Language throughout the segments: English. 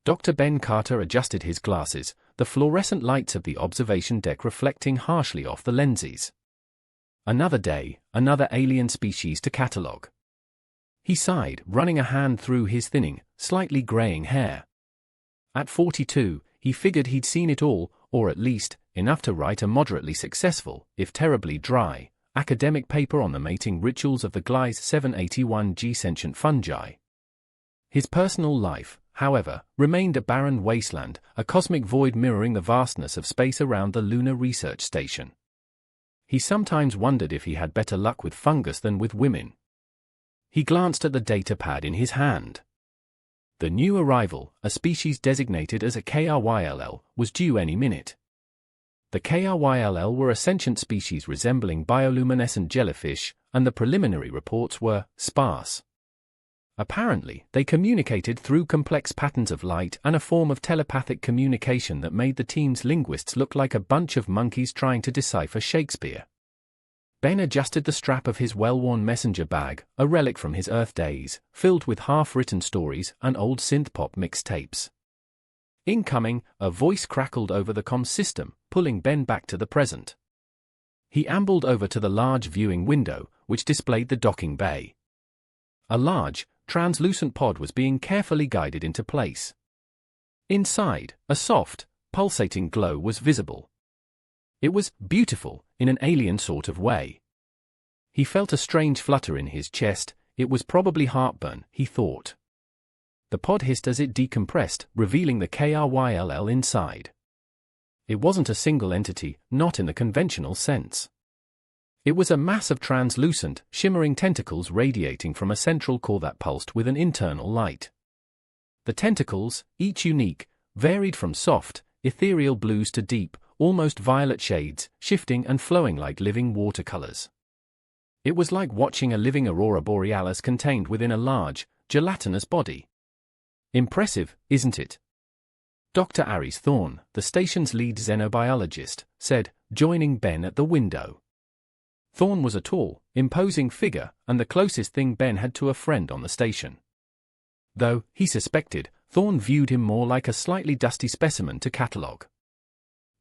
Dr. Ben Carter adjusted his glasses, the fluorescent lights of the observation deck reflecting harshly off the lenses. Another day, another alien species to catalogue. He sighed, running a hand through his thinning, slightly graying hair. At 42, he figured he'd seen it all, or at least, enough to write a moderately successful, if terribly dry, academic paper on the mating rituals of the Gliese 781G sentient fungi. His personal life, however, remained a barren wasteland, a cosmic void mirroring the vastness of space around the Lunar Research Station. He sometimes wondered if he had better luck with fungus than with women. He glanced at the datapad in his hand. The new arrival, a species designated as a KRYLL, was due any minute. The KRYLL were a sentient species resembling bioluminescent jellyfish, and the preliminary reports were sparse. Apparently, they communicated through complex patterns of light and a form of telepathic communication that made the team's linguists look like a bunch of monkeys trying to decipher Shakespeare. Ben adjusted the strap of his well-worn messenger bag, a relic from his Earth days, filled with half-written stories and old synth-pop mixtapes. Incoming, a voice crackled over the comm system, pulling Ben back to the present. He ambled over to the large viewing window, which displayed the docking bay. A large, translucent pod was being carefully guided into place. Inside, a soft, pulsating glow was visible. It was beautiful, in an alien sort of way. He felt a strange flutter in his chest. It was probably heartburn, he thought. The pod hissed as it decompressed, revealing the KRYLL inside. It wasn't a single entity, not in the conventional sense. It was a mass of translucent, shimmering tentacles radiating from a central core that pulsed with an internal light. The tentacles, each unique, varied from soft, ethereal blues to deep, almost violet shades, shifting and flowing like living watercolors. It was like watching a living aurora borealis contained within a large, gelatinous body. Impressive, isn't it? Dr. Aries Thorne, the station's lead xenobiologist, said, joining Ben at the window. Thorne was a tall, imposing figure, and the closest thing Ben had to a friend on the station. Though, he suspected, Thorne viewed him more like a slightly dusty specimen to catalogue.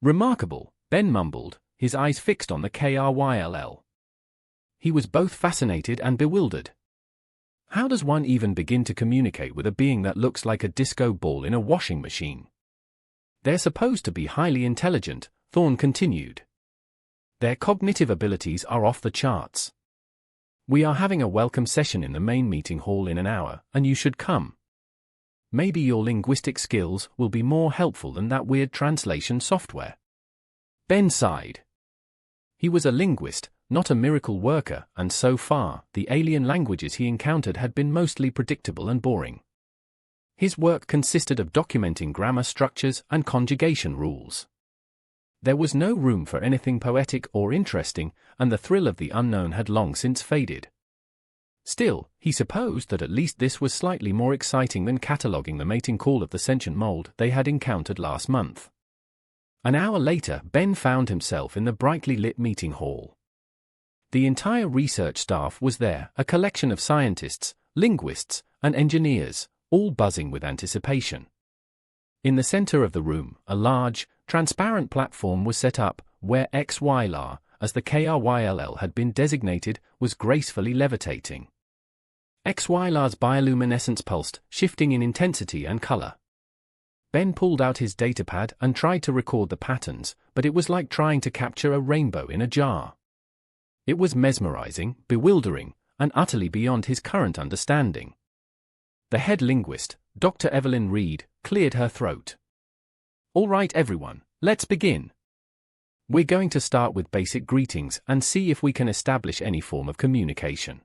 Remarkable, Ben mumbled, his eyes fixed on the KRYLL. He was both fascinated and bewildered. How does one even begin to communicate with a being that looks like a disco ball in a washing machine? They're supposed to be highly intelligent, Thorne continued. Their cognitive abilities are off the charts. We are having a welcome session in the main meeting hall in an hour, and you should come. Maybe your linguistic skills will be more helpful than that weird translation software. Ben sighed. He was a linguist, not a miracle worker, and so far, the alien languages he encountered had been mostly predictable and boring. His work consisted of documenting grammar structures and conjugation rules. There was no room for anything poetic or interesting, and the thrill of the unknown had long since faded. Still, he supposed that at least this was slightly more exciting than cataloguing the mating call of the sentient mold they had encountered last month. An hour later, Ben found himself in the brightly lit meeting hall. The entire research staff was there, a collection of scientists, linguists, and engineers, all buzzing with anticipation. In the center of the room, a large, transparent platform was set up, where HFY, as the KRYLL had been designated, was gracefully levitating. HFY's bioluminescence pulsed, shifting in intensity and color. Ben pulled out his datapad and tried to record the patterns, but it was like trying to capture a rainbow in a jar. It was mesmerizing, bewildering, and utterly beyond his current understanding. The head linguist, Dr. Evelyn Reed, cleared her throat. All right, everyone, let's begin. We're going to start with basic greetings and see if we can establish any form of communication.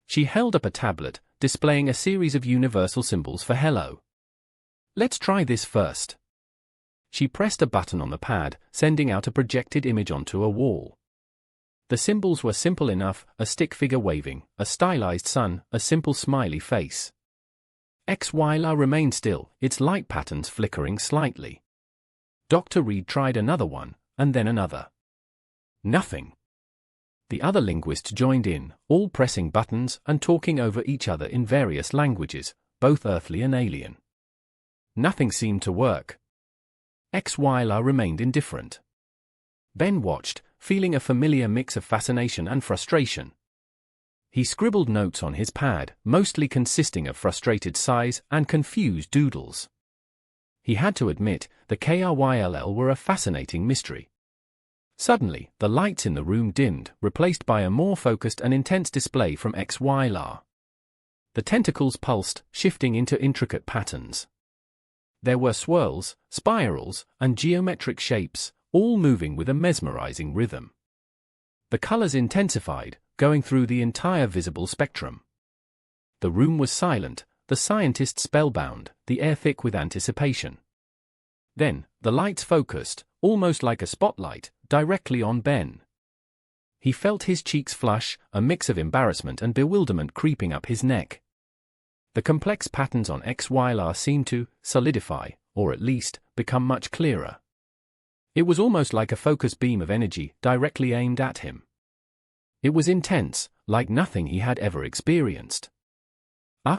She held up a tablet, displaying a series of universal symbols for hello. Let's try this first. She pressed a button on the pad, sending out a projected image onto a wall. The symbols were simple enough, a stick figure waving, a stylized sun, a simple smiley face. HFY remained still, its light patterns flickering slightly. Dr. Reed tried another one, and then another. Nothing. The other linguists joined in, all pressing buttons and talking over each other in various languages, both earthly and alien. Nothing seemed to work. HFY remained indifferent. Ben watched, feeling a familiar mix of fascination and frustration. He scribbled notes on his pad, mostly consisting of frustrated sighs and confused doodles. He had to admit, the KRYLL were a fascinating mystery. Suddenly, the lights in the room dimmed, replaced by a more focused and intense display from HFY. The tentacles pulsed, shifting into intricate patterns. There were swirls, spirals, and geometric shapes, all moving with a mesmerizing rhythm. The colors intensified, going through the entire visible spectrum. The room was silent, the scientist spellbound, the air thick with anticipation. Then, the lights focused, almost like a spotlight, directly on Ben. He felt his cheeks flush, a mix of embarrassment and bewilderment creeping up his neck. The complex patterns on HFY seemed to solidify, or at least, become much clearer. It was almost like a focus beam of energy directly aimed at him. It was intense, like nothing he had ever experienced.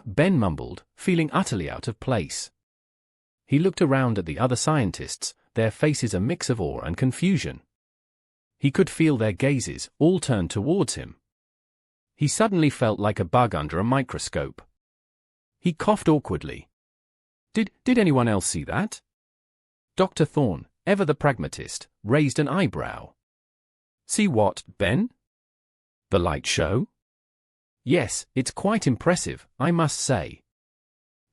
Ben mumbled, feeling utterly out of place. He looked around at the other scientists, their faces a mix of awe and confusion. He could feel their gazes, all turned towards him. He suddenly felt like a bug under a microscope. He coughed awkwardly. Did anyone else see that? Dr. Thorne, ever the pragmatist, raised an eyebrow. See what, Ben? The light show? Yes, it's quite impressive, I must say.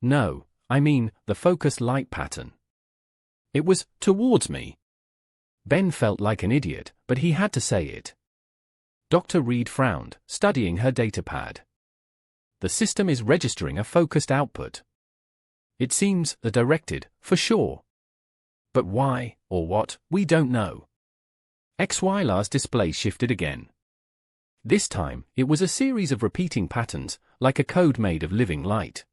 No, I mean, the focused light pattern. It was towards me. Ben felt like an idiot, but he had to say it. Dr. Reed frowned, studying her datapad. The system is registering a focused output. It seems directed, for sure. But why, or what, we don't know. HFY's display shifted again. This time, it was a series of repeating patterns, like a code made of living light.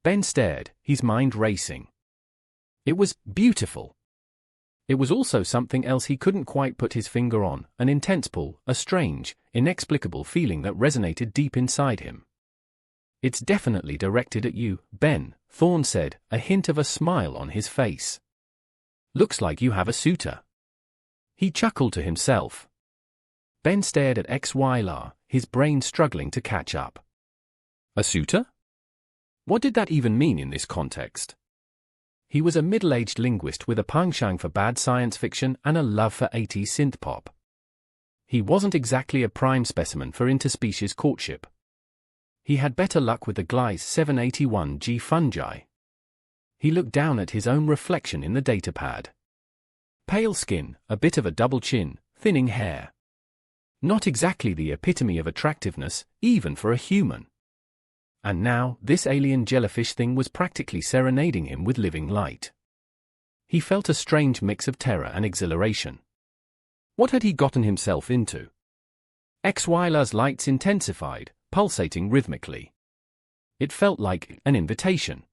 Ben stared, his mind racing. It was beautiful. It was also something else he couldn't quite put his finger on, an intense pull, a strange, inexplicable feeling that resonated deep inside him. It's definitely directed at you, Ben, Thorne said, a hint of a smile on his face. Looks like you have a suitor. He chuckled to himself. Ben stared at HFY, his brain struggling to catch up. A suitor? What did that even mean in this context? He was a middle-aged linguist with a penchant for bad science fiction and a love for 80s synthpop. He wasn't exactly a prime specimen for interspecies courtship. He had better luck with the Gliese 781G fungi. He looked down at his own reflection in the datapad. Pale skin, a bit of a double chin, thinning hair. Not exactly the epitome of attractiveness, even for a human. And now, this alien jellyfish thing was practically serenading him with living light. He felt a strange mix of terror and exhilaration. What had he gotten himself into? HFY's lights intensified, pulsating rhythmically. It felt like an invitation.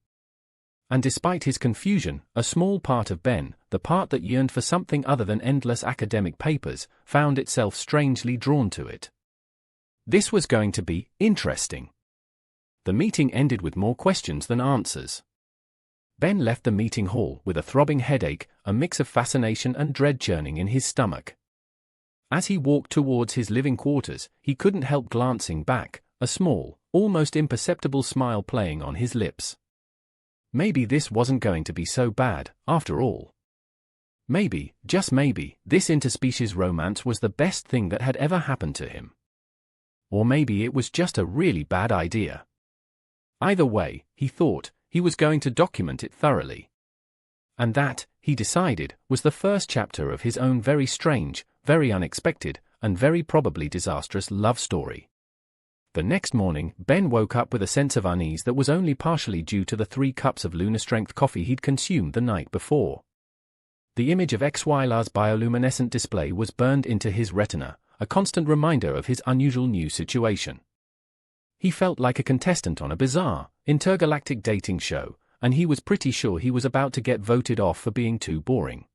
And despite his confusion, a small part of Ben, the part that yearned for something other than endless academic papers, found itself strangely drawn to it. This was going to be interesting. The meeting ended with more questions than answers. Ben left the meeting hall with a throbbing headache, a mix of fascination and dread churning in his stomach. As he walked towards his living quarters, he couldn't help glancing back, a small, almost imperceptible smile playing on his lips. Maybe this wasn't going to be so bad, after all. Maybe, just maybe, this interspecies romance was the best thing that had ever happened to him. Or maybe it was just a really bad idea. Either way, he thought, he was going to document it thoroughly. And that, he decided, was the first chapter of his own very strange, very unexpected, and very probably disastrous love story. The next morning, Ben woke up with a sense of unease that was only partially due to the 3 cups of lunar-strength coffee he'd consumed the night before. The image of HFY's bioluminescent display was burned into his retina, a constant reminder of his unusual new situation. He felt like a contestant on a bizarre, intergalactic dating show, and he was pretty sure he was about to get voted off for being too boring.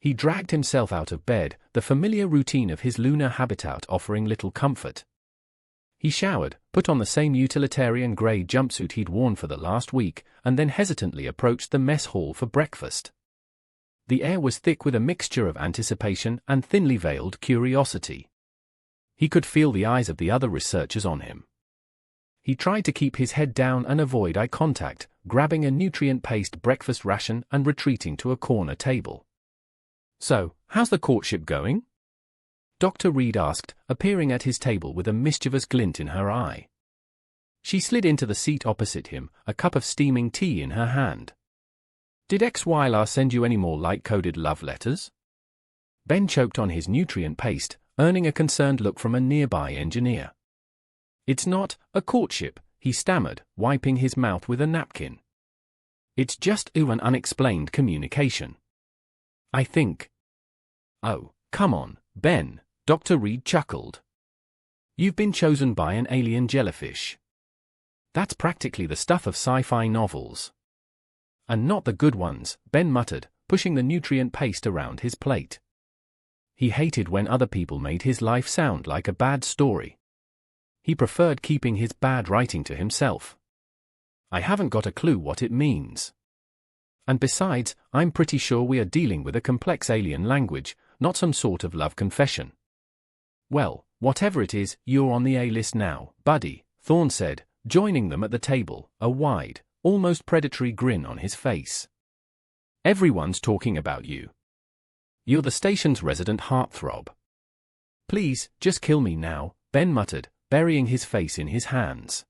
He dragged himself out of bed, the familiar routine of his lunar habitat offering little comfort. He showered, put on the same utilitarian grey jumpsuit he'd worn for the last week, and then hesitantly approached the mess hall for breakfast. The air was thick with a mixture of anticipation and thinly veiled curiosity. He could feel the eyes of the other researchers on him. He tried to keep his head down and avoid eye contact, grabbing a nutrient-paced breakfast ration and retreating to a corner table. "So, how's the courtship going?" Dr. Reed asked, appearing at his table with a mischievous glint in her eye. She slid into the seat opposite him, a cup of steaming tea in her hand. "Did HFY send you any more light-coded love letters?" Ben choked on his nutrient paste, earning a concerned look from a nearby engineer. "It's not a courtship," he stammered, wiping his mouth with a napkin. "It's just an unexplained communication. I think." "Oh, come on, Ben," Dr. Reed chuckled. "You've been chosen by an alien jellyfish. That's practically the stuff of sci-fi novels." "And not the good ones," Ben muttered, pushing the nutrient paste around his plate. He hated when other people made his life sound like a bad story. He preferred keeping his bad writing to himself. "I haven't got a clue what it means. And besides, I'm pretty sure we are dealing with a complex alien language, not some sort of love confession." "Well, whatever it is, you're on the A-list now, buddy," Thorne said, joining them at the table, a wide, almost predatory grin on his face. "Everyone's talking about you. You're the station's resident heartthrob." "Please, just kill me now," Ben muttered, burying his face in his hands.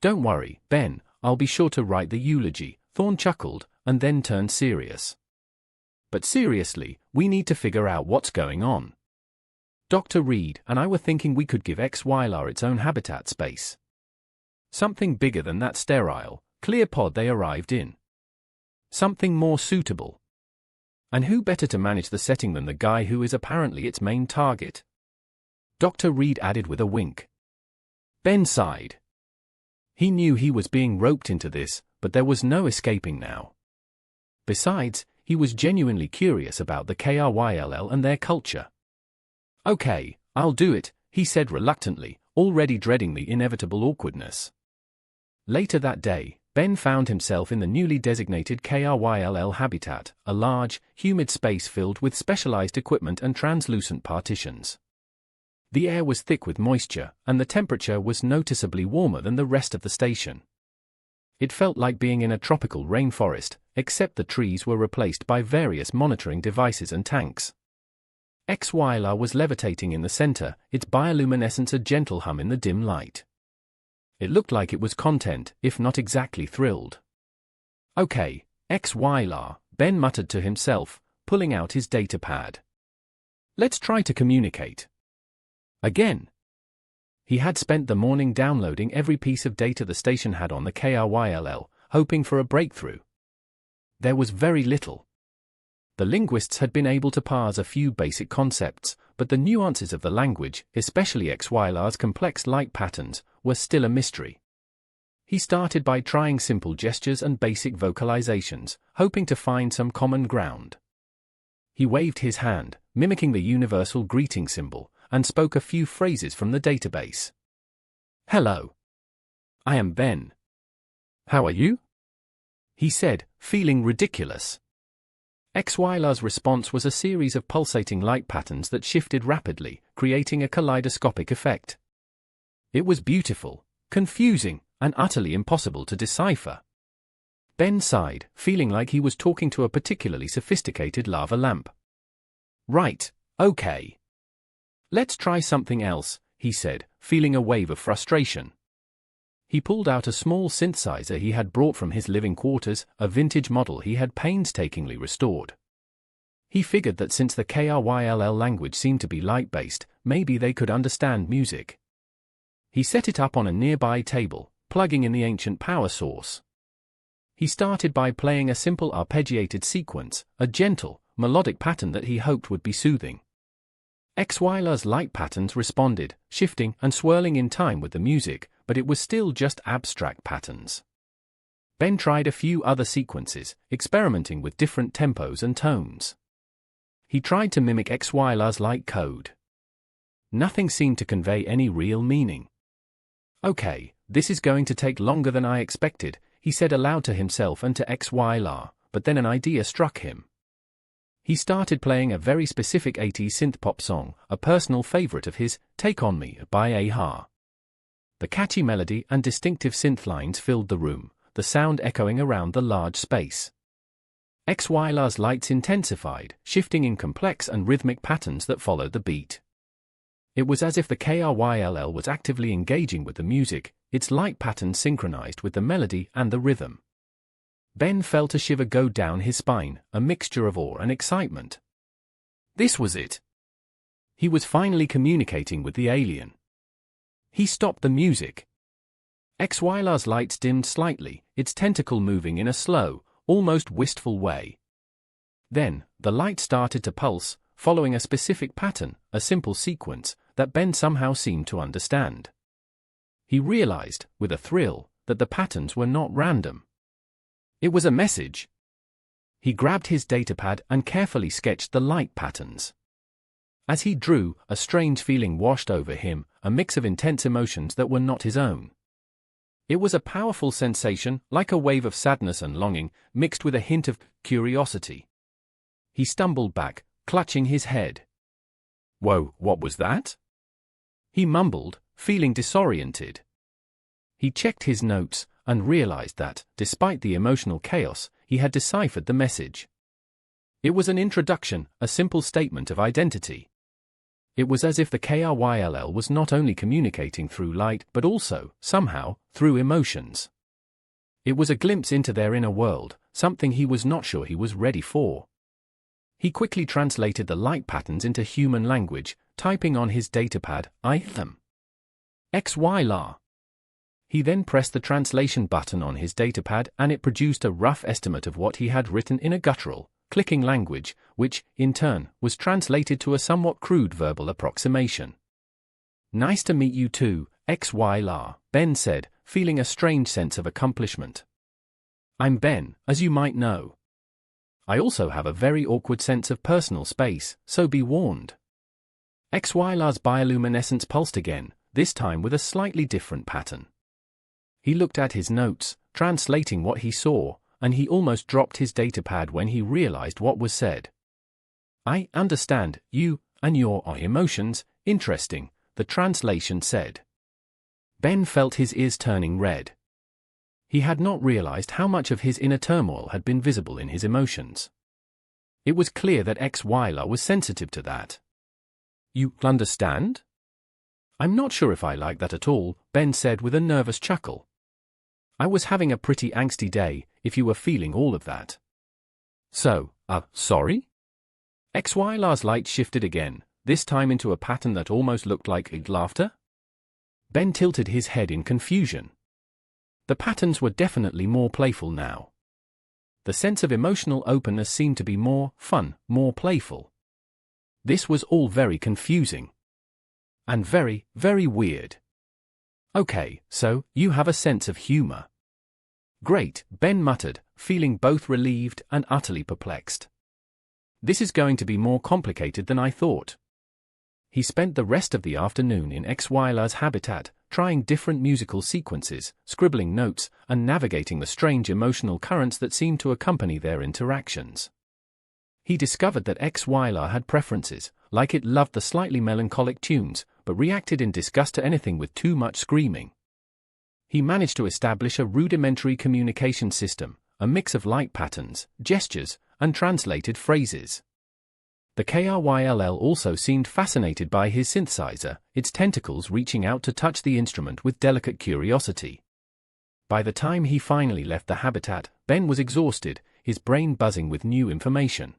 "Don't worry, Ben, I'll be sure to write the eulogy," Thorne chuckled, and then turned serious. "But seriously, we need to figure out what's going on. Dr. Reed and I were thinking we could give HFY its own habitat space. Something bigger than that sterile, clear pod they arrived in. Something more suitable. And who better to manage the setting than the guy who is apparently its main target?" Dr. Reed added with a wink. Ben sighed. He knew he was being roped into this, but there was no escaping now. Besides, he was genuinely curious about the KRYLL and their culture. "Okay, I'll do it," he said reluctantly, already dreading the inevitable awkwardness. Later that day, Ben found himself in the newly designated KRYLL habitat, a large, humid space filled with specialized equipment and translucent partitions. The air was thick with moisture, and the temperature was noticeably warmer than the rest of the station. It felt like being in a tropical rainforest, except the trees were replaced by various monitoring devices and tanks. HFY was levitating in the center, its bioluminescence a gentle hum in the dim light. It looked like it was content, if not exactly thrilled. "Okay, HFY," Ben muttered to himself, pulling out his data pad. "Let's try to communicate." Again. He had spent the morning downloading every piece of data the station had on the KRYLL, hoping for a breakthrough. There was very little. The linguists had been able to parse a few basic concepts, but the nuances of the language, especially HFY's complex light patterns, were still a mystery. He started by trying simple gestures and basic vocalizations, hoping to find some common ground. He waved his hand, mimicking the universal greeting symbol, and spoke a few phrases from the database. "Hello. I am Ben. How are you?" he said, feeling ridiculous. HFY's response was a series of pulsating light patterns that shifted rapidly, creating a kaleidoscopic effect. It was beautiful, confusing, and utterly impossible to decipher. Ben sighed, feeling like he was talking to a particularly sophisticated lava lamp. "Right, okay. Let's try something else," he said, feeling a wave of frustration. He pulled out a small synthesizer he had brought from his living quarters, a vintage model he had painstakingly restored. He figured that since the KRYLL language seemed to be light-based, maybe they could understand music. He set it up on a nearby table, plugging in the ancient power source. He started by playing a simple arpeggiated sequence, a gentle, melodic pattern that he hoped would be soothing. HFY's light patterns responded, shifting and swirling in time with the music, but it was still just abstract patterns. Ben tried a few other sequences, experimenting with different tempos and tones. He tried to mimic HFY's light code. Nothing seemed to convey any real meaning. Okay, this is going to take longer than I expected, he said aloud to himself and to HFY, but then an idea struck him. He started playing a very specific 80s synth-pop song, a personal favorite of his, Take On Me by a-ha. The catchy melody and distinctive synth lines filled the room, the sound echoing around the large space. HFY's lights intensified, shifting in complex and rhythmic patterns that followed the beat. It was as if the KRYLL was actively engaging with the music, its light patterns synchronized with the melody and the rhythm. Ben felt a shiver go down his spine, a mixture of awe and excitement. This was it. He was finally communicating with the alien. He stopped the music. HFY's lights dimmed slightly, its tentacle moving in a slow, almost wistful way. Then, the light started to pulse, following a specific pattern, a simple sequence, that Ben somehow seemed to understand. He realized, with a thrill, that the patterns were not random. It was a message. He grabbed his datapad and carefully sketched the light patterns. As he drew, a strange feeling washed over him, a mix of intense emotions that were not his own. It was a powerful sensation, like a wave of sadness and longing, mixed with a hint of curiosity. He stumbled back, clutching his head. "Whoa, what was that?" he mumbled, feeling disoriented. He checked his notes, and realized that, despite the emotional chaos, he had deciphered the message. It was an introduction, a simple statement of identity. It was as if the KRYLL was not only communicating through light but also, somehow, through emotions. It was a glimpse into their inner world, something he was not sure he was ready for. He quickly translated the light patterns into human language, typing on his datapad, "I them. XY. He then pressed the translation button on his datapad and it produced a rough estimate of what he had written in a guttural, clicking language, which, in turn, was translated to a somewhat crude verbal approximation. "Nice to meet you too, XY, Ben said, feeling a strange sense of accomplishment. "I'm Ben, as you might know. I also have a very awkward sense of personal space, so be warned." XY's bioluminescence pulsed again, this time with a slightly different pattern. He looked at his notes, translating what he saw, and he almost dropped his datapad when he realized what was said. "I understand you and your emotions, interesting," the translation said. Ben felt his ears turning red. He had not realized how much of his inner turmoil had been visible in his emotions. It was clear that XY was sensitive to that. "You understand?" "I'm not sure if I like that at all," Ben said with a nervous chuckle. "I was having a pretty angsty day, if you were feeling all of that." "So, sorry?" XY's light shifted again, this time into a pattern that almost looked like laughter. Ben tilted his head in confusion. The patterns were definitely more playful now. The sense of emotional openness seemed to be more fun, more playful. This was all very confusing. And very, very weird. "Okay, so, you have a sense of humor." "Great," Ben muttered, feeling both relieved and utterly perplexed. "This is going to be more complicated than I thought." He spent the rest of the afternoon in XY's habitat, trying different musical sequences, scribbling notes, and navigating the strange emotional currents that seemed to accompany their interactions. He discovered that XY had preferences, like it loved the slightly melancholic tunes, but reacted in disgust to anything with too much screaming. He managed to establish a rudimentary communication system, a mix of light patterns, gestures, and translated phrases. The KRYLL also seemed fascinated by his synthesizer, its tentacles reaching out to touch the instrument with delicate curiosity. By the time he finally left the habitat, Ben was exhausted, his brain buzzing with new information.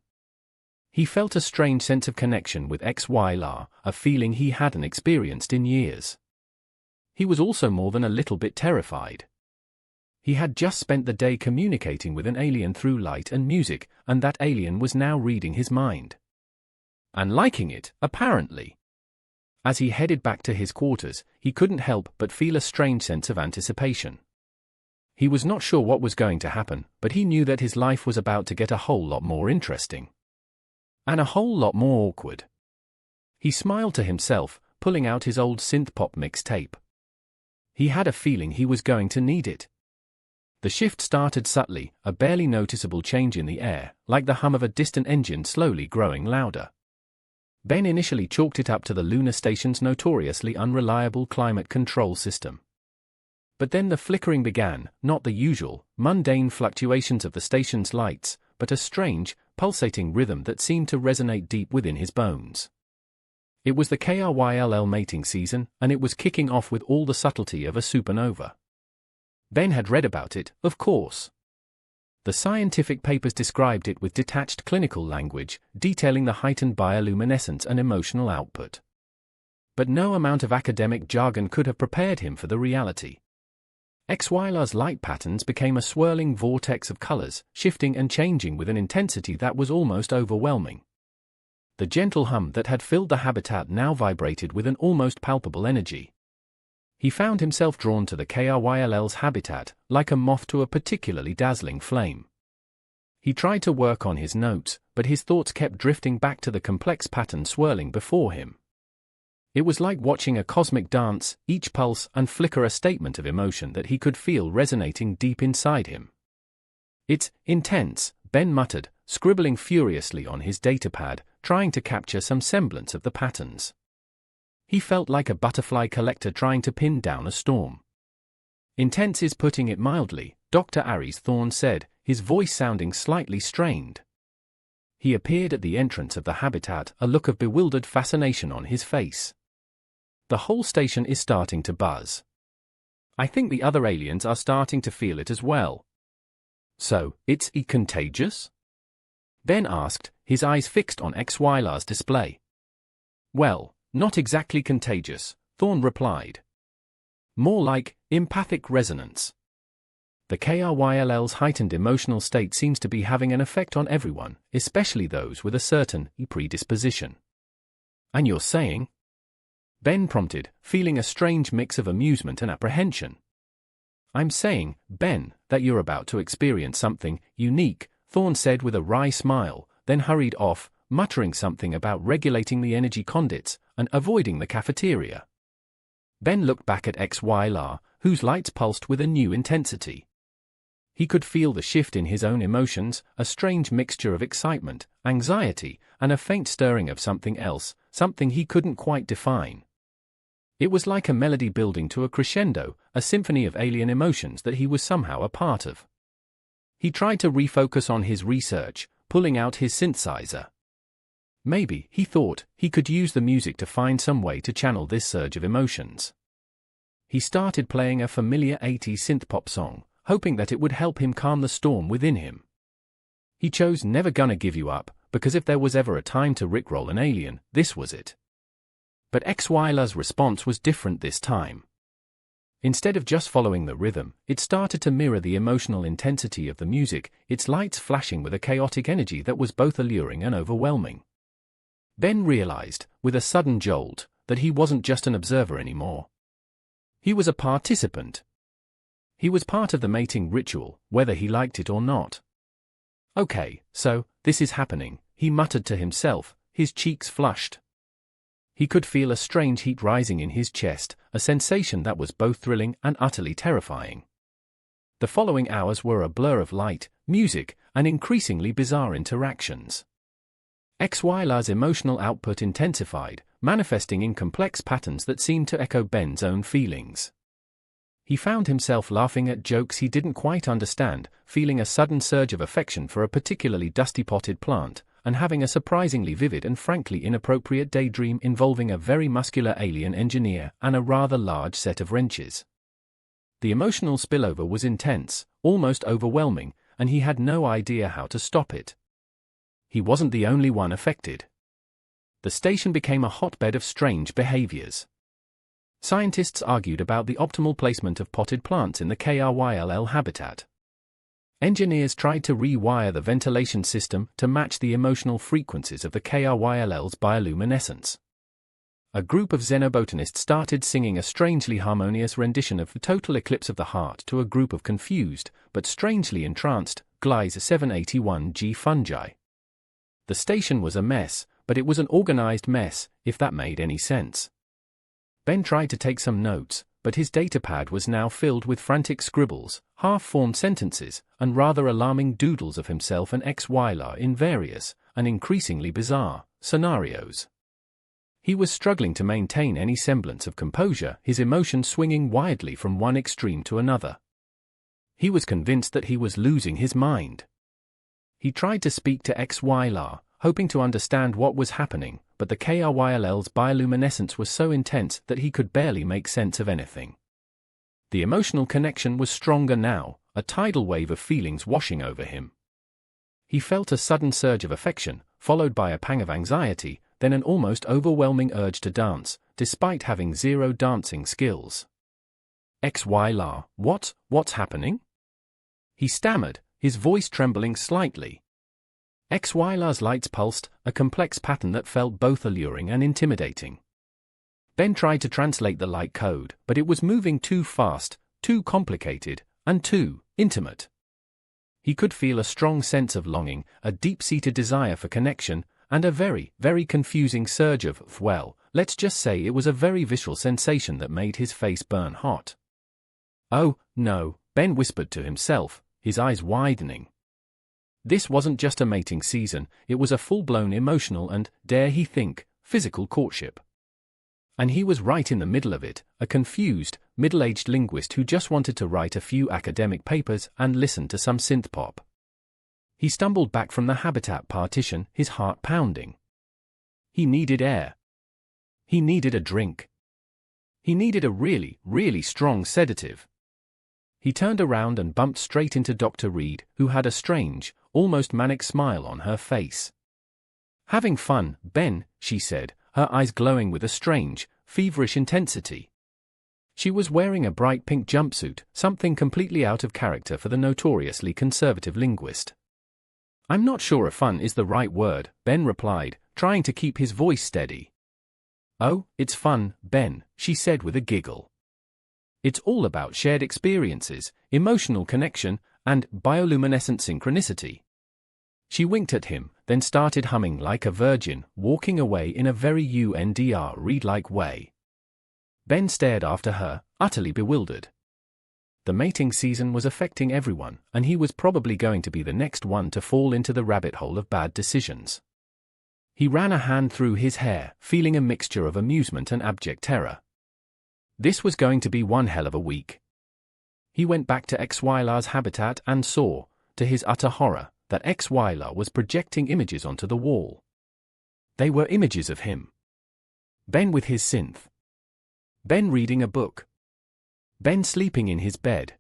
He felt a strange sense of connection with XY, a feeling he hadn't experienced in years. He was also more than a little bit terrified. He had just spent the day communicating with an alien through light and music, and that alien was now reading his mind. And liking it, apparently. As he headed back to his quarters, he couldn't help but feel a strange sense of anticipation. He was not sure what was going to happen, but he knew that his life was about to get a whole lot more interesting. And a whole lot more awkward. He smiled to himself, pulling out his old synth-pop mixtape. He had a feeling he was going to need it. The shift started subtly, a barely noticeable change in the air, like the hum of a distant engine slowly growing louder. Ben initially chalked it up to the lunar station's notoriously unreliable climate control system. But then the flickering began, not the usual, mundane fluctuations of the station's lights, but a strange, pulsating rhythm that seemed to resonate deep within his bones. It was the KRYLL mating season, and it was kicking off with all the subtlety of a supernova. Ben had read about it, of course. The scientific papers described it with detached clinical language, detailing the heightened bioluminescence and emotional output. But no amount of academic jargon could have prepared him for the reality. HFY's light patterns became a swirling vortex of colors, shifting and changing with an intensity that was almost overwhelming. The gentle hum that had filled the habitat now vibrated with an almost palpable energy. He found himself drawn to the KRYLL's habitat, like a moth to a particularly dazzling flame. He tried to work on his notes, but his thoughts kept drifting back to the complex pattern swirling before him. It was like watching a cosmic dance, each pulse and flicker a statement of emotion that he could feel resonating deep inside him. "It's intense," Ben muttered, scribbling furiously on his datapad, trying to capture some semblance of the patterns. He felt like a butterfly collector trying to pin down a storm. "Intense is putting it mildly," Dr. Aries Thorne said, his voice sounding slightly strained. He appeared at the entrance of the habitat, a look of bewildered fascination on his face. "The whole station is starting to buzz. I think the other aliens are starting to feel it as well." "So, it's contagious?" Ben asked, his eyes fixed on HFY's display. "Well, not exactly contagious," Thorne replied. "More like empathic resonance. The KRYLL's heightened emotional state seems to be having an effect on everyone, especially those with a certain predisposition." "And you're saying?" Ben prompted, feeling a strange mix of amusement and apprehension. "I'm saying, Ben, that you're about to experience something unique," Thorne said with a wry smile, then hurried off, muttering something about regulating the energy conduits and avoiding the cafeteria. Ben looked back at HFY, whose lights pulsed with a new intensity. He could feel the shift in his own emotions, a strange mixture of excitement, anxiety, and a faint stirring of something else, something he couldn't quite define. It was like a melody building to a crescendo, a symphony of alien emotions that he was somehow a part of. He tried to refocus on his research, pulling out his synthesizer. Maybe, he thought, he could use the music to find some way to channel this surge of emotions. He started playing a familiar 80s synth-pop song, hoping that it would help him calm the storm within him. He chose Never Gonna Give You Up, because if there was ever a time to rickroll an alien, this was it. But HFY's response was different this time. Instead of just following the rhythm, it started to mirror the emotional intensity of the music, its lights flashing with a chaotic energy that was both alluring and overwhelming. Ben realized, with a sudden jolt, that he wasn't just an observer anymore. He was a participant. He was part of the mating ritual, whether he liked it or not. "Okay, so, this is happening," he muttered to himself, his cheeks flushed. He could feel a strange heat rising in his chest, a sensation that was both thrilling and utterly terrifying. The following hours were a blur of light, music, and increasingly bizarre interactions. HFY's emotional output intensified, manifesting in complex patterns that seemed to echo Ben's own feelings. He found himself laughing at jokes he didn't quite understand, feeling a sudden surge of affection for a particularly dusty potted plant, and having a surprisingly vivid and frankly inappropriate daydream involving a very muscular alien engineer and a rather large set of wrenches. The emotional spillover was intense, almost overwhelming, and he had no idea how to stop it. He wasn't the only one affected. The station became a hotbed of strange behaviors. Scientists argued about the optimal placement of potted plants in the KRYLL habitat. Engineers tried to rewire the ventilation system to match the emotional frequencies of the KRYLL's bioluminescence. A group of xenobotanists started singing a strangely harmonious rendition of the Total Eclipse of the Heart to a group of confused, but strangely entranced, Gliese 781G fungi. The station was a mess, but it was an organized mess, if that made any sense. Ben tried to take some notes, but his datapad was now filled with frantic scribbles, half-formed sentences, and rather alarming doodles of himself and XYLR in various, and increasingly bizarre, scenarios. He was struggling to maintain any semblance of composure, his emotions swinging wildly from one extreme to another. He was convinced that he was losing his mind. He tried to speak to XYLR, hoping to understand what was happening, but the KRYLL's bioluminescence was so intense that he could barely make sense of anything. The emotional connection was stronger now, a tidal wave of feelings washing over him. He felt a sudden surge of affection, followed by a pang of anxiety, then an almost overwhelming urge to dance, despite having zero dancing skills. XYLR, what's happening? He stammered, his voice trembling slightly. XYLR's lights pulsed, a complex pattern that felt both alluring and intimidating. Ben tried to translate the light code, but it was moving too fast, too complicated, and too intimate. He could feel a strong sense of longing, a deep-seated desire for connection, and a very, very confusing surge of, well, let's just say it was a very visceral sensation that made his face burn hot. Oh, no, Ben whispered to himself, his eyes widening. This wasn't just a mating season, it was a full-blown emotional and, dare he think, physical courtship. And he was right in the middle of it, a confused, middle-aged linguist who just wanted to write a few academic papers and listen to some synth-pop. He stumbled back from the habitat partition, his heart pounding. He needed air. He needed a drink. He needed a really, really strong sedative. He turned around and bumped straight into Dr. Reed, who had a strange, almost manic smile on her face. "Having fun, Ben," she said, her eyes glowing with a strange, feverish intensity. She was wearing a bright pink jumpsuit, something completely out of character for the notoriously conservative linguist. "I'm not sure if fun is the right word," Ben replied, trying to keep his voice steady. "Oh, it's fun, Ben," she said with a giggle. "It's all about shared experiences, emotional connection, and bioluminescent synchronicity." She winked at him, then started humming like a virgin, walking away in a very UNDR Reed-like way. Ben stared after her, utterly bewildered. The mating season was affecting everyone, and he was probably going to be the next one to fall into the rabbit hole of bad decisions. He ran a hand through his hair, feeling a mixture of amusement and abject terror. This was going to be one hell of a week. He went back to XYLR's habitat and saw, to his utter horror, that XYLR was projecting images onto the wall. They were images of him. Ben with his synth. Ben reading a book. Ben sleeping in his bed.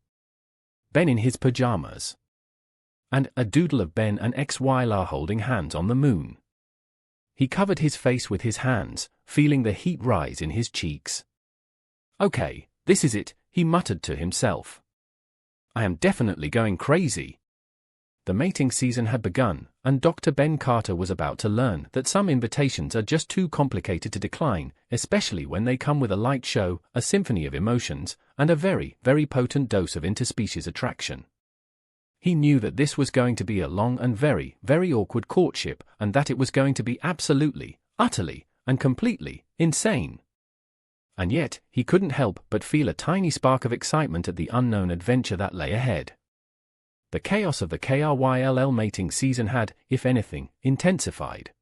Ben in his pajamas. And a doodle of Ben and XYLR holding hands on the moon. He covered his face with his hands, feeling the heat rise in his cheeks. "Okay, this is it," he muttered to himself. "I am definitely going crazy." The mating season had begun, and Dr. Ben Carter was about to learn that some invitations are just too complicated to decline, especially when they come with a light show, a symphony of emotions, and a very, very potent dose of interspecies attraction. He knew that this was going to be a long and very, very awkward courtship, and that it was going to be absolutely, utterly, and completely insane. And yet, he couldn't help but feel a tiny spark of excitement at the unknown adventure that lay ahead. The chaos of the KRYLL mating season had, if anything, intensified.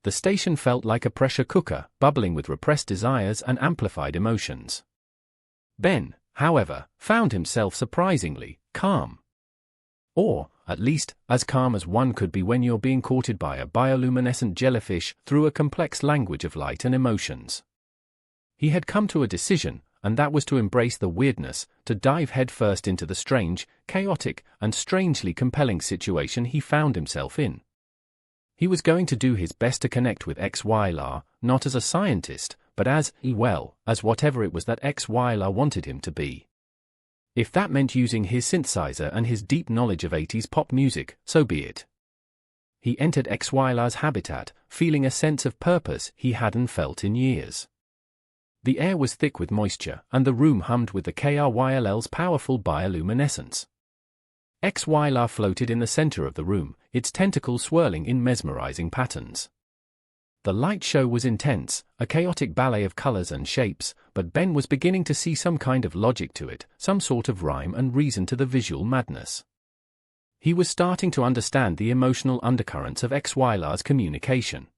The station felt like a pressure cooker, bubbling with repressed desires and amplified emotions. Ben, however, found himself surprisingly calm. Or, at least, as calm as one could be when you're being courted by a bioluminescent jellyfish through a complex language of light and emotions. He had come to a decision, and that was to embrace the weirdness, to dive headfirst into the strange, chaotic, and strangely compelling situation he found himself in. He was going to do his best to connect with XYLR, not as a scientist, but as whatever it was that XYLR wanted him to be. If that meant using his synthesizer and his deep knowledge of 80s pop music, so be it. He entered XYLR's habitat, feeling a sense of purpose he hadn't felt in years. The air was thick with moisture, and the room hummed with the KRYLL's powerful bioluminescence. XYLR floated in the center of the room, its tentacles swirling in mesmerizing patterns. The light show was intense, a chaotic ballet of colors and shapes, but Ben was beginning to see some kind of logic to it, some sort of rhyme and reason to the visual madness. He was starting to understand the emotional undercurrents of XYLA's communication.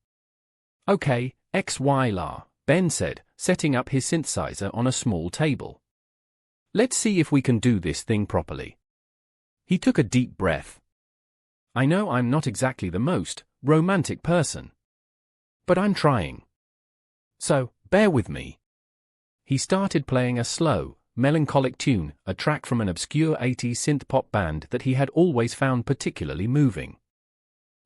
"Okay, XYLA," Ben said, setting up his synthesizer on a small table. "Let's see if we can do this thing properly." He took a deep breath. "I know I'm not exactly the most romantic person, but I'm trying. So, bear with me." He started playing a slow, melancholic tune, a track from an obscure 80s synth-pop band that he had always found particularly moving.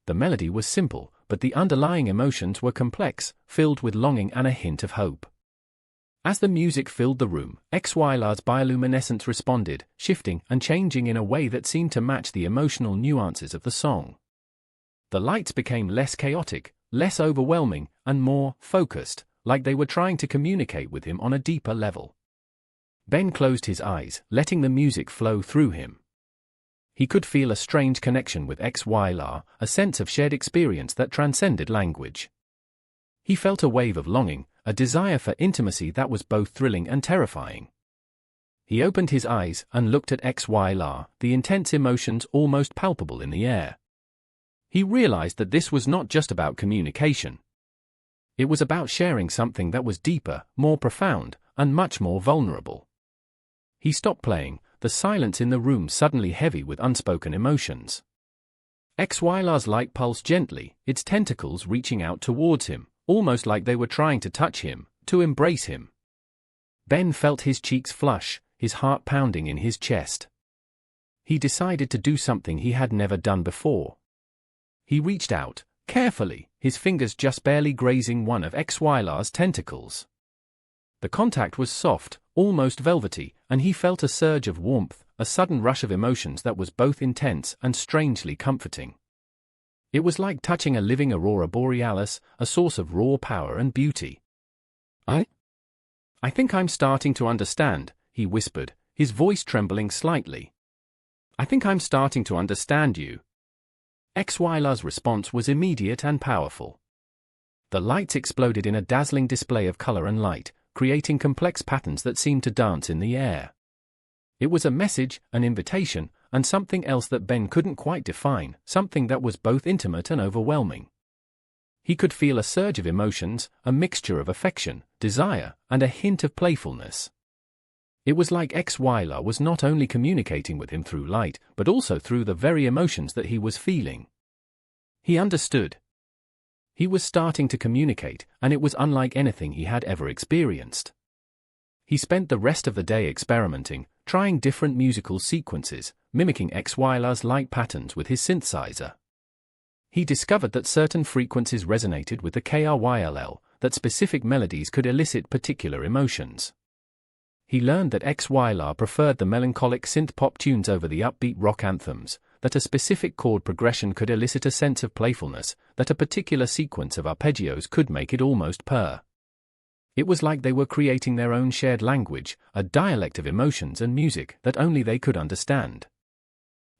The melody was simple, but the underlying emotions were complex, filled with longing and a hint of hope. As the music filled the room, XYLA's bioluminescence responded, shifting and changing in a way that seemed to match the emotional nuances of the song. The lights became less chaotic, less overwhelming, and more focused, like they were trying to communicate with him on a deeper level. Ben closed his eyes, letting the music flow through him. He could feel a strange connection with XYLA, a sense of shared experience that transcended language. He felt a wave of longing, a desire for intimacy that was both thrilling and terrifying. He opened his eyes and looked at XYLA, the intense emotions almost palpable in the air. He realized that this was not just about communication. It was about sharing something that was deeper, more profound, and much more vulnerable. He stopped playing, the silence in the room suddenly heavy with unspoken emotions. XYLA's light pulsed gently, its tentacles reaching out towards him, almost like they were trying to touch him, to embrace him. Ben felt his cheeks flush, his heart pounding in his chest. He decided to do something he had never done before. He reached out, carefully, his fingers just barely grazing one of XYLA's tentacles. The contact was soft, almost velvety, and he felt a surge of warmth, a sudden rush of emotions that was both intense and strangely comforting. It was like touching a living aurora borealis, a source of raw power and beauty. "I think I'm starting to understand," he whispered, his voice trembling slightly. "I think I'm starting to understand you." XYLA's response was immediate and powerful. The lights exploded in a dazzling display of color and light, creating complex patterns that seemed to dance in the air. It was a message, an invitation, and something else that Ben couldn't quite define, something that was both intimate and overwhelming. He could feel a surge of emotions, a mixture of affection, desire, and a hint of playfulness. It was like XYLA was not only communicating with him through light, but also through the very emotions that he was feeling. He understood. He was starting to communicate, and it was unlike anything he had ever experienced. He spent the rest of the day experimenting, trying different musical sequences, mimicking XYLA's light patterns with his synthesizer. He discovered that certain frequencies resonated with the KRYLL, that specific melodies could elicit particular emotions. He learned that XYLA preferred the melancholic synth-pop tunes over the upbeat rock anthems, that a specific chord progression could elicit a sense of playfulness, that a particular sequence of arpeggios could make it almost purr. It was like they were creating their own shared language, a dialect of emotions and music that only they could understand.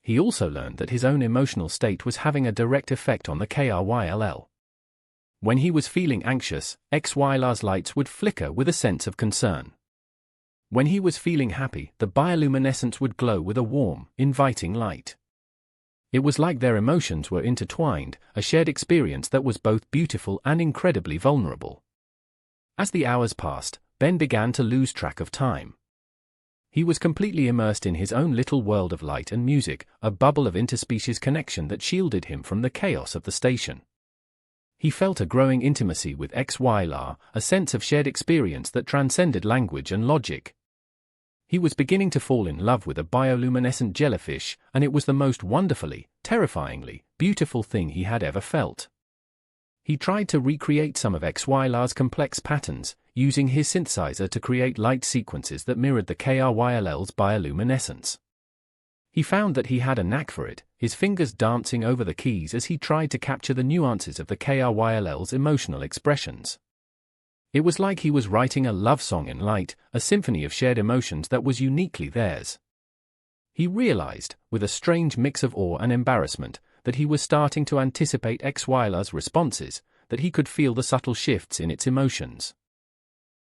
He also learned that his own emotional state was having a direct effect on the KRYLL. When he was feeling anxious, XYLA's lights would flicker with a sense of concern. When he was feeling happy, the bioluminescence would glow with a warm, inviting light. It was like their emotions were intertwined, a shared experience that was both beautiful and incredibly vulnerable. As the hours passed, Ben began to lose track of time. He was completely immersed in his own little world of light and music, a bubble of interspecies connection that shielded him from the chaos of the station. He felt a growing intimacy with XYLA, a sense of shared experience that transcended language and logic. He was beginning to fall in love with a bioluminescent jellyfish, and it was the most wonderfully, terrifyingly, beautiful thing he had ever felt. He tried to recreate some of XYLA's complex patterns, using his synthesizer to create light sequences that mirrored the KRYLL's bioluminescence. He found that he had a knack for it, his fingers dancing over the keys as he tried to capture the nuances of the KRYLL's emotional expressions. It was like he was writing a love song in light, a symphony of shared emotions that was uniquely theirs. He realized, with a strange mix of awe and embarrassment, that he was starting to anticipate XYLA's responses, that he could feel the subtle shifts in its emotions.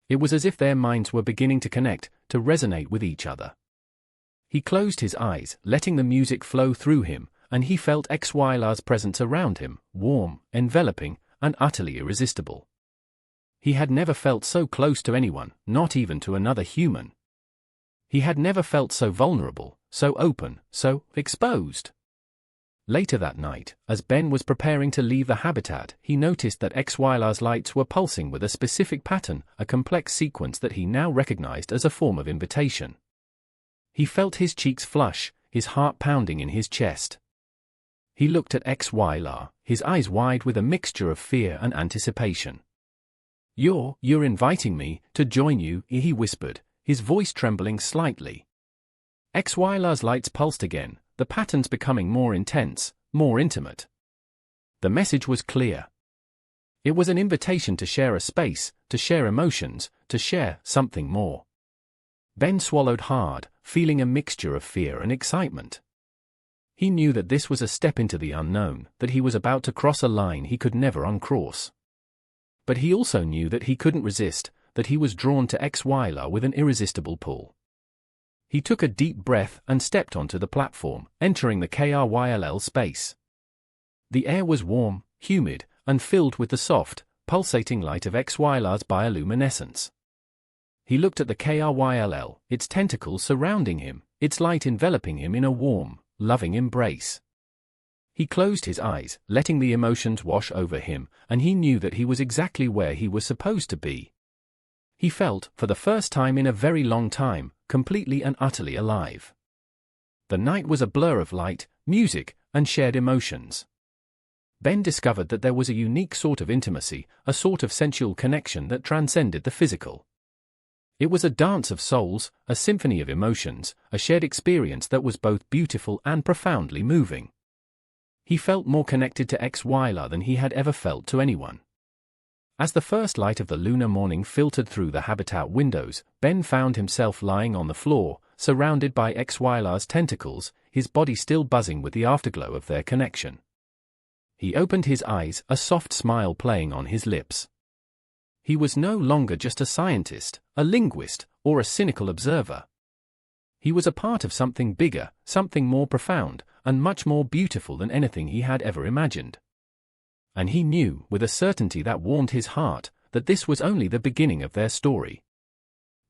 It was as if their minds were beginning to connect, to resonate with each other. He closed his eyes, letting the music flow through him, and he felt HFY's presence around him, warm, enveloping, and utterly irresistible. He had never felt so close to anyone, not even to another human. He had never felt so vulnerable, so open, so exposed. Later that night, as Ben was preparing to leave the habitat, he noticed that HFY's lights were pulsing with a specific pattern, a complex sequence that he now recognized as a form of invitation. He felt his cheeks flush, his heart pounding in his chest. He looked at HFY, his eyes wide with a mixture of fear and anticipation. You're inviting me to join you," he whispered, his voice trembling slightly. HFY's lights pulsed again, the patterns becoming more intense, more intimate. The message was clear. It was an invitation to share a space, to share emotions, to share something more. Ben swallowed hard, feeling a mixture of fear and excitement. He knew that this was a step into the unknown, that he was about to cross a line he could never uncross. But he also knew that he couldn't resist, that he was drawn to HFY with an irresistible pull. He took a deep breath and stepped onto the platform, entering the KRYLL space. The air was warm, humid, and filled with the soft, pulsating light of HFY's bioluminescence. He looked at the KRYLL, its tentacles surrounding him, its light enveloping him in a warm, loving embrace. He closed his eyes, letting the emotions wash over him, and he knew that he was exactly where he was supposed to be. He felt, for the first time in a very long time, completely and utterly alive. The night was a blur of light, music, and shared emotions. Ben discovered that there was a unique sort of intimacy, a sort of sensual connection that transcended the physical. It was a dance of souls, a symphony of emotions, a shared experience that was both beautiful and profoundly moving. He felt more connected to HFY than he had ever felt to anyone. As the first light of the lunar morning filtered through the habitat windows, Ben found himself lying on the floor, surrounded by HFY's tentacles, his body still buzzing with the afterglow of their connection. He opened his eyes, a soft smile playing on his lips. He was no longer just a scientist, a linguist, or a cynical observer. He was a part of something bigger, something more profound, and much more beautiful than anything he had ever imagined. And he knew, with a certainty that warmed his heart, that this was only the beginning of their story.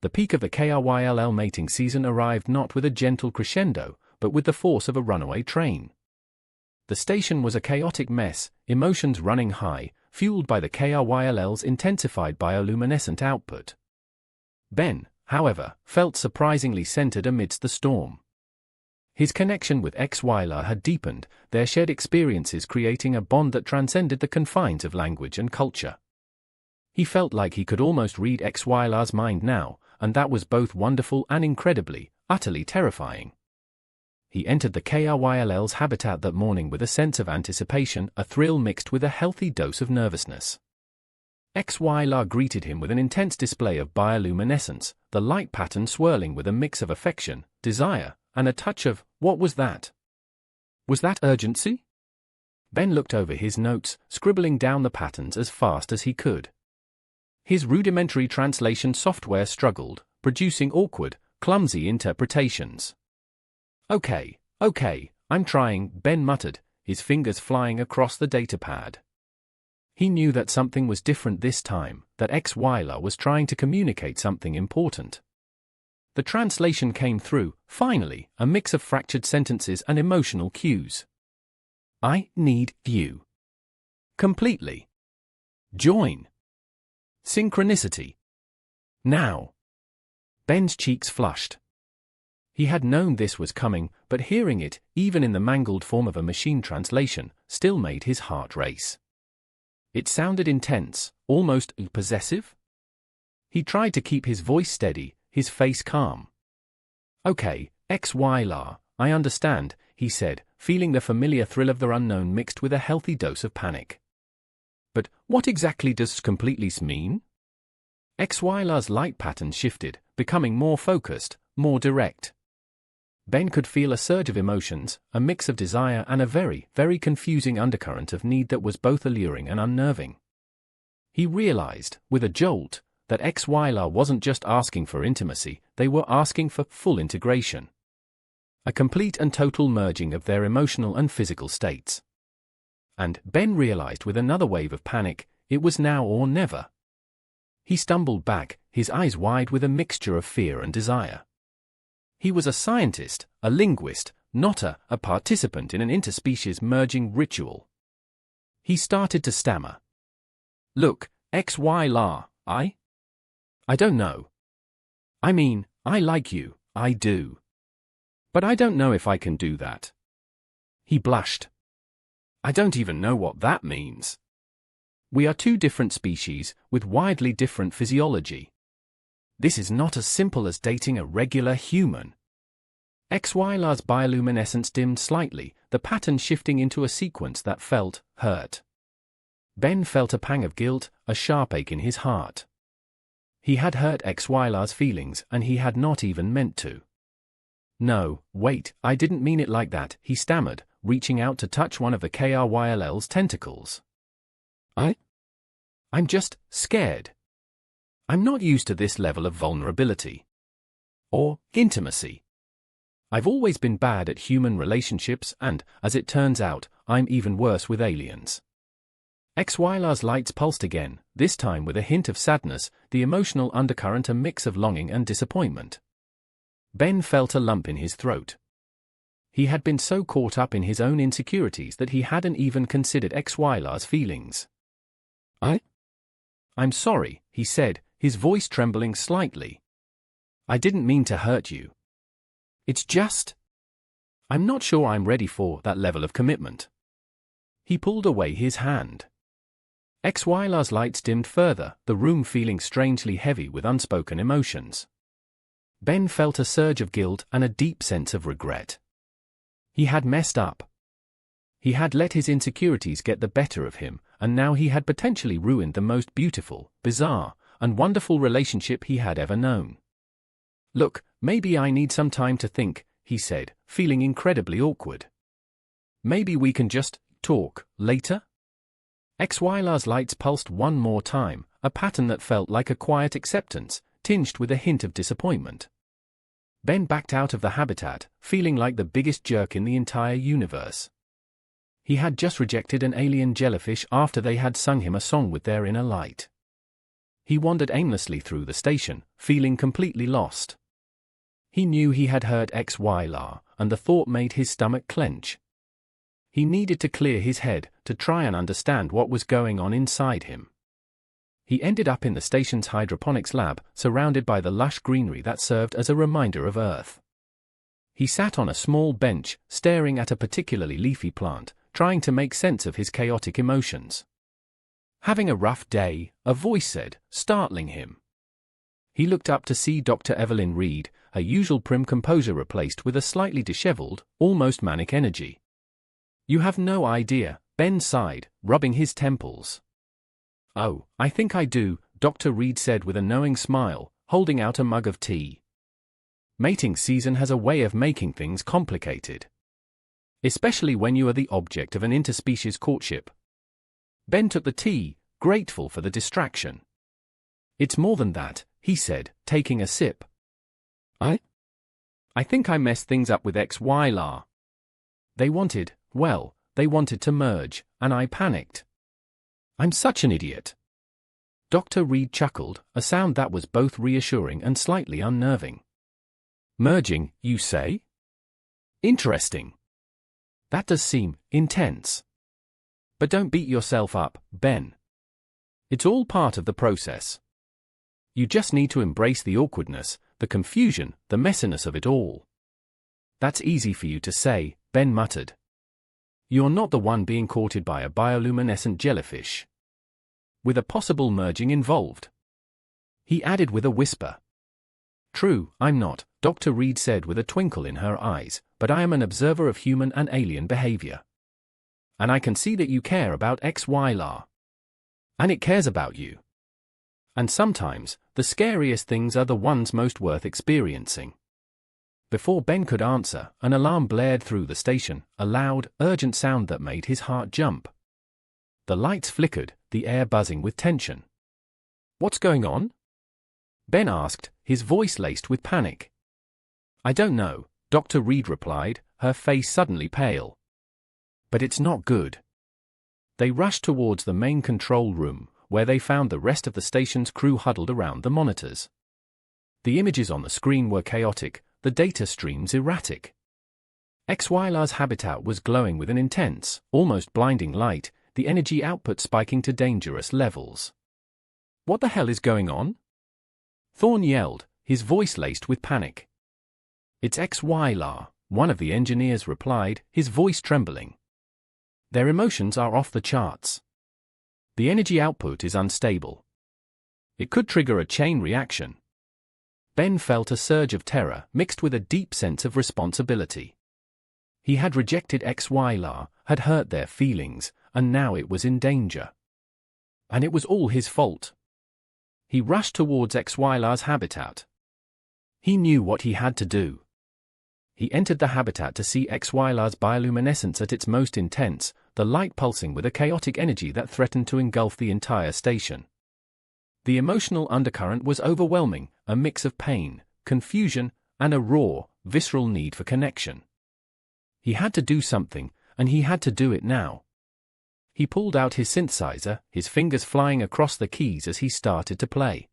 The peak of the KRYLL mating season arrived not with a gentle crescendo, but with the force of a runaway train. The station was a chaotic mess, emotions running high, fueled by the KRYLL's intensified bioluminescent output. Ben, however, felt surprisingly centered amidst the storm. His connection with HFY had deepened, their shared experiences creating a bond that transcended the confines of language and culture. He felt like he could almost read HFY's mind now, and that was both wonderful and incredibly, utterly terrifying. He entered the KRYLL's habitat that morning with a sense of anticipation, a thrill mixed with a healthy dose of nervousness. HFY greeted him with an intense display of bioluminescence, the light pattern swirling with a mix of affection, desire, and a touch of, what was that? Was that urgency? Ben looked over his notes, scribbling down the patterns as fast as he could. His rudimentary translation software struggled, producing awkward, clumsy interpretations. Okay, I'm trying, Ben muttered, his fingers flying across the datapad. He knew that something was different this time, that HFY was trying to communicate something important. The translation came through, finally, a mix of fractured sentences and emotional cues. I need you. Completely. Join. Synchronicity. Now. Ben's cheeks flushed. He had known this was coming, but hearing it, even in the mangled form of a machine translation, still made his heart race. It sounded intense, almost possessive. He tried to keep his voice steady, his face calm. Okay, HFY, I understand, he said, feeling the familiar thrill of the unknown mixed with a healthy dose of panic. But what exactly does completely mean? HFY's light pattern shifted, becoming more focused, more direct. Ben could feel a surge of emotions, a mix of desire and a very, very confusing undercurrent of need that was both alluring and unnerving. He realized, with a jolt, that HFY wasn't just asking for intimacy, they were asking for full integration. A complete and total merging of their emotional and physical states. And, Ben realized with another wave of panic, it was now or never. He stumbled back, his eyes wide with a mixture of fear and desire. He was a scientist, a linguist, not a participant in an interspecies merging ritual. He started to stammer. Look, HFY, I don't know. I mean, I like you, I do. But I don't know if I can do that. He blushed. I don't even know what that means. We are two different species, with widely different physiology. This is not as simple as dating a regular human. HFY's bioluminescence dimmed slightly, the pattern shifting into a sequence that felt hurt. Ben felt a pang of guilt, a sharp ache in his heart. He had hurt HFY's feelings, and he had not even meant to. No, wait, I didn't mean it like that, he stammered, reaching out to touch one of the KRYLL's tentacles. I'm just scared. I'm not used to this level of vulnerability. Or intimacy. I've always been bad at human relationships and, as it turns out, I'm even worse with aliens. HFY's lights pulsed again, this time with a hint of sadness, the emotional undercurrent a mix of longing and disappointment. Ben felt a lump in his throat. He had been so caught up in his own insecurities that he hadn't even considered HFY's feelings. I'm sorry, he said, his voice trembling slightly. I didn't mean to hurt you. It's just... I'm not sure I'm ready for that level of commitment. He pulled away his hand. HFY's lights dimmed further, the room feeling strangely heavy with unspoken emotions. Ben felt a surge of guilt and a deep sense of regret. He had messed up. He had let his insecurities get the better of him, and now he had potentially ruined the most beautiful, bizarre, and wonderful relationship he had ever known. Look, maybe I need some time to think, he said, feeling incredibly awkward. Maybe we can just talk later? HFY's lights pulsed one more time, a pattern that felt like a quiet acceptance, tinged with a hint of disappointment. Ben backed out of the habitat, feeling like the biggest jerk in the entire universe. He had just rejected an alien jellyfish after they had sung him a song with their inner light. He wandered aimlessly through the station, feeling completely lost. He knew he had hurt HFY, and the thought made his stomach clench. He needed to clear his head, to try and understand what was going on inside him. He ended up in the station's hydroponics lab, surrounded by the lush greenery that served as a reminder of Earth. He sat on a small bench, staring at a particularly leafy plant, trying to make sense of his chaotic emotions. Having a rough day, a voice said, startling him. He looked up to see Dr. Evelyn Reed, her usual prim composure replaced with a slightly disheveled, almost manic energy. You have no idea, Ben sighed, rubbing his temples. Oh, I think I do, Dr. Reed said with a knowing smile, holding out a mug of tea. Mating season has a way of making things complicated. Especially when you are the object of an interspecies courtship. Ben took the tea, grateful for the distraction. It's more than that, he said, taking a sip. I think I messed things up with HFY. They wanted to merge, and I panicked. I'm such an idiot. Dr. Reed chuckled, a sound that was both reassuring and slightly unnerving. Merging, you say? Interesting. That does seem intense. But don't beat yourself up, Ben. It's all part of the process. You just need to embrace the awkwardness, the confusion, the messiness of it all. That's easy for you to say, Ben muttered. You're not the one being courted by a bioluminescent jellyfish. With a possible merging involved. He added with a whisper. True, I'm not, Dr. Reed said with a twinkle in her eyes, but I am an observer of human and alien behavior. And I can see that you care about HFY. And it cares about you. And sometimes, the scariest things are the ones most worth experiencing. Before Ben could answer, an alarm blared through the station, a loud, urgent sound that made his heart jump. The lights flickered, the the air buzzing with tension. "What's going on?" Ben asked, his voice laced with panic. "I don't know," Dr. Reed replied, her face suddenly pale. "But it's not good." They rushed towards the main control room, where they found the rest of the station's crew huddled around the monitors. The images on the screen were chaotic, the data streams erratic. XYLA's habitat was glowing with an intense, almost blinding light, the energy output spiking to dangerous levels. "What the hell is going on?" Thorne yelled, his voice laced with panic. "It's XYLA," one of the engineers replied, his voice trembling. "Their emotions are off the charts. The energy output is unstable. It could trigger a chain reaction." Ben felt a surge of terror mixed with a deep sense of responsibility. He had rejected XYLA, had hurt their feelings, and now it was in danger. And it was all his fault. He rushed towards XYLA's habitat. He knew what he had to do. He entered the habitat to see XYLA's bioluminescence at its most intense, the light pulsing with a chaotic energy that threatened to engulf the entire station. The emotional undercurrent was overwhelming, a mix of pain, confusion, and a raw, visceral need for connection. He had to do something, and he had to do it now. He pulled out his synthesizer, his fingers flying across the keys as he started to play.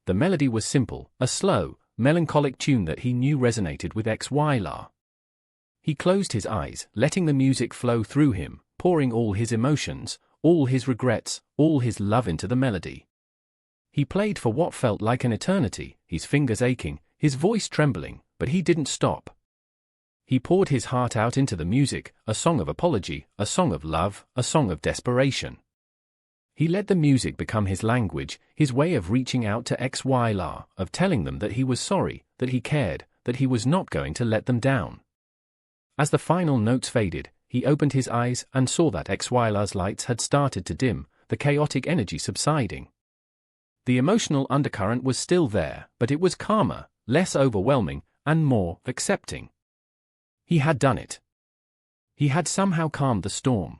The melody was simple, a slow, melancholic tune that he knew resonated with XYLA. He closed his eyes, letting the music flow through him, pouring all his emotions, all his regrets, all his love into the melody. He played for what felt like an eternity, his fingers aching, his voice trembling, but he didn't stop. He poured his heart out into the music, a song of apology, a song of love, a song of desperation. He let the music become his language, his way of reaching out to XYLA, of telling them that he was sorry, that he cared, that he was not going to let them down. As the final notes faded, he opened his eyes and saw that XYLA's lights had started to dim, the chaotic energy subsiding. The emotional undercurrent was still there, but it was calmer, less overwhelming, and more accepting. He had done it. He had somehow calmed the storm.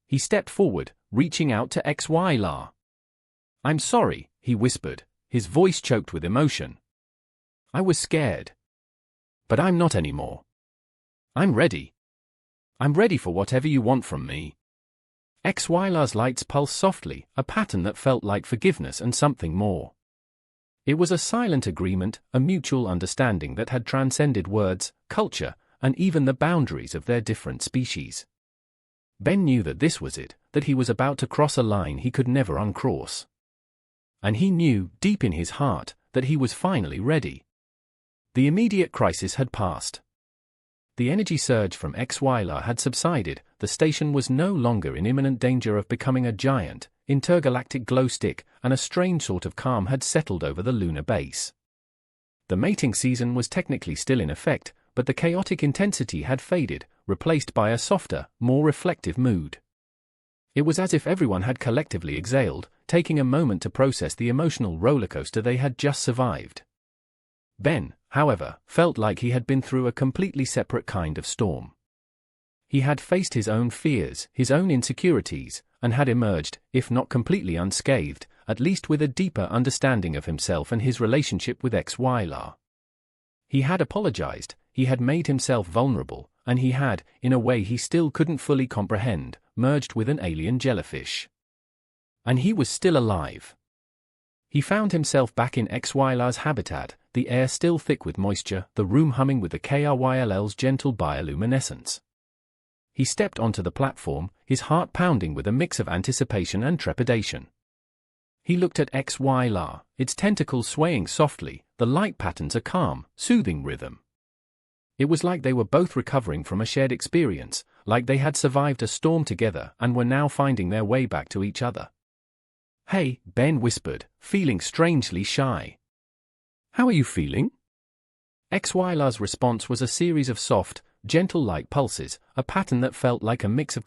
He stepped forward, reaching out to XYLA. "I'm sorry," he whispered, his voice choked with emotion. "I was scared. But I'm not anymore. I'm ready. I'm ready for whatever you want from me." XYLA's lights pulsed softly, a pattern that felt like forgiveness and something more. It was a silent agreement, a mutual understanding that had transcended words, culture, and even the boundaries of their different species. Ben knew that this was it, that he was about to cross a line he could never uncross. And he knew, deep in his heart, that he was finally ready. The immediate crisis had passed. The energy surge from XYLA had subsided, the station was no longer in imminent danger of becoming a giant, intergalactic glow stick, and a strange sort of calm had settled over the lunar base. The mating season was technically still in effect, but the chaotic intensity had faded, replaced by a softer, more reflective mood. It was as if everyone had collectively exhaled, taking a moment to process the emotional rollercoaster they had just survived. Ben, however, felt like he had been through a completely separate kind of storm. He had faced his own fears, his own insecurities, and had emerged, if not completely unscathed, at least with a deeper understanding of himself and his relationship with XYLA. He had apologized, he had made himself vulnerable, and he had, in a way he still couldn't fully comprehend, merged with an alien jellyfish. And he was still alive. He found himself back in XYLA's habitat, the air still thick with moisture, the room humming with the KRYLL's gentle bioluminescence. He stepped onto the platform, his heart pounding with a mix of anticipation and trepidation. He looked at XYLA, its tentacles swaying softly, the light patterns a calm, soothing rhythm. It was like they were both recovering from a shared experience, like they had survived a storm together and were now finding their way back to each other. "Hey," Ben whispered, feeling strangely shy. "How are you feeling?" XYLA's response was a series of soft, gentle light pulses, a pattern that felt like a mix of